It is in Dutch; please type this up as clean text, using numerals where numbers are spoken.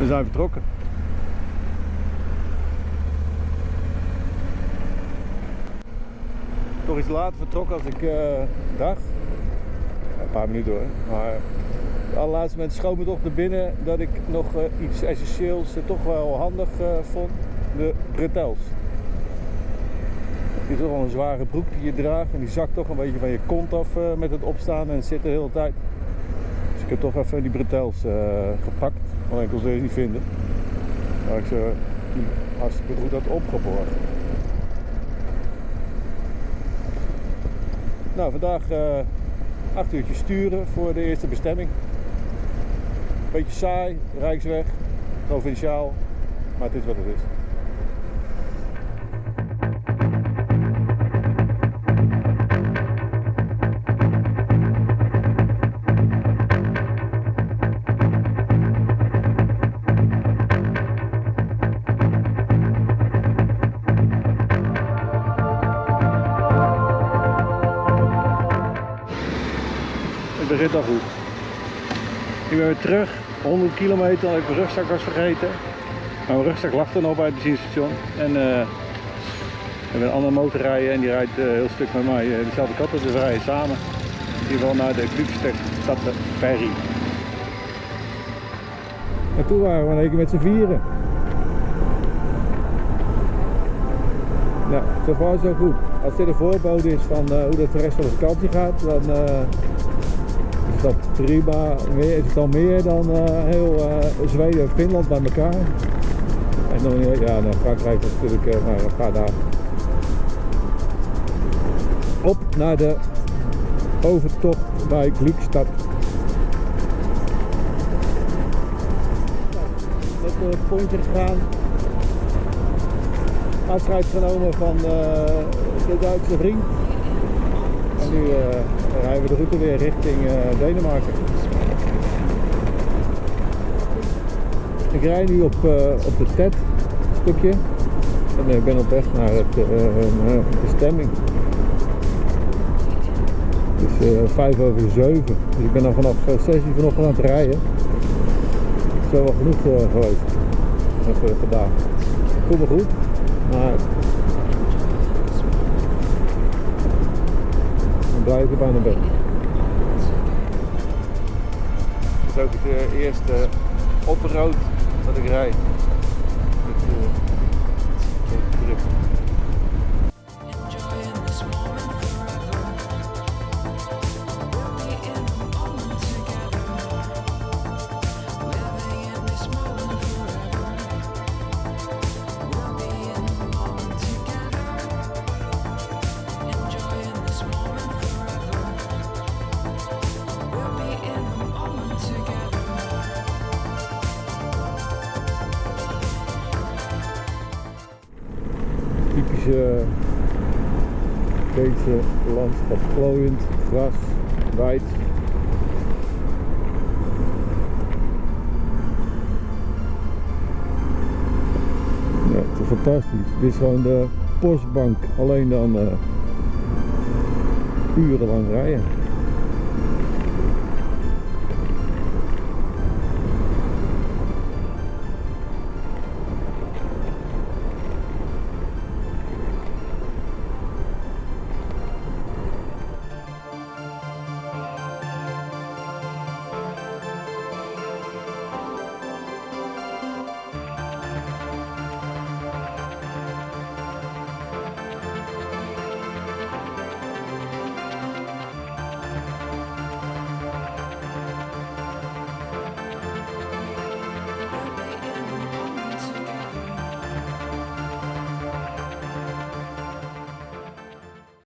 We zijn vertrokken. Toch iets later vertrokken als ik dacht. Ja, een paar minuten hoor. Maar de allerlaatste moment schoot me toch naar binnen dat ik nog iets essentieels toch wel handig vond. De bretels. Het is toch wel een zware broek die je draagt en die zakt toch een beetje van je kont af met het opstaan en het zit de hele tijd. Dus ik heb toch even die bretels gepakt, want ik kon ze niet vinden. Maar ik ze hartstikke goed had opgeborgen. Nou, vandaag 8 uurtjes sturen voor de eerste bestemming. Beetje saai, Rijksweg, provinciaal, maar het is wat het is. Het begint al goed. Ik ben weer terug, 100 kilometer, omdat ik mijn rugzak was vergeten. Maar mijn rugzak lag er nog bij het benzinestation. En we hebben een andere motor rijden en die rijdt een heel stuk met mij dezelfde kant op, dus we rijden samen. Die wel naar de Glückstadt Ferry. En toen waren we in één keer met z'n vieren. Nou, zo far zo goed. Als dit een voorbode is van hoe dat de rest van de vakantie gaat, dan is dat prima. Is het al meer dan heel Zweden en Finland bij elkaar. En dan, ja, naar Frankrijk is natuurlijk maar een paar dagen. Op naar de overtocht bij Glückstadt. Met een pontje gegaan. Afscheid genomen van de Duitse vriend. En nu rijden we de route weer richting Denemarken. Ik rijd nu op de TED stukje en ik ben op weg naar de bestemming. Het is 7:05, dus ik ben al vanaf 6 uur vanochtend aan het rijden. Het is wel genoeg geweest. Even vandaag. Voel me goed, maar ik ben blij dat ik bijna ben. Het is ook het eerste off-road dat ik rijd. Met deze trip. Typische Deense landschap, glooiend, gras, wijd. Ja, het is fantastisch. Dit is gewoon de postbank, alleen dan urenlang rijden.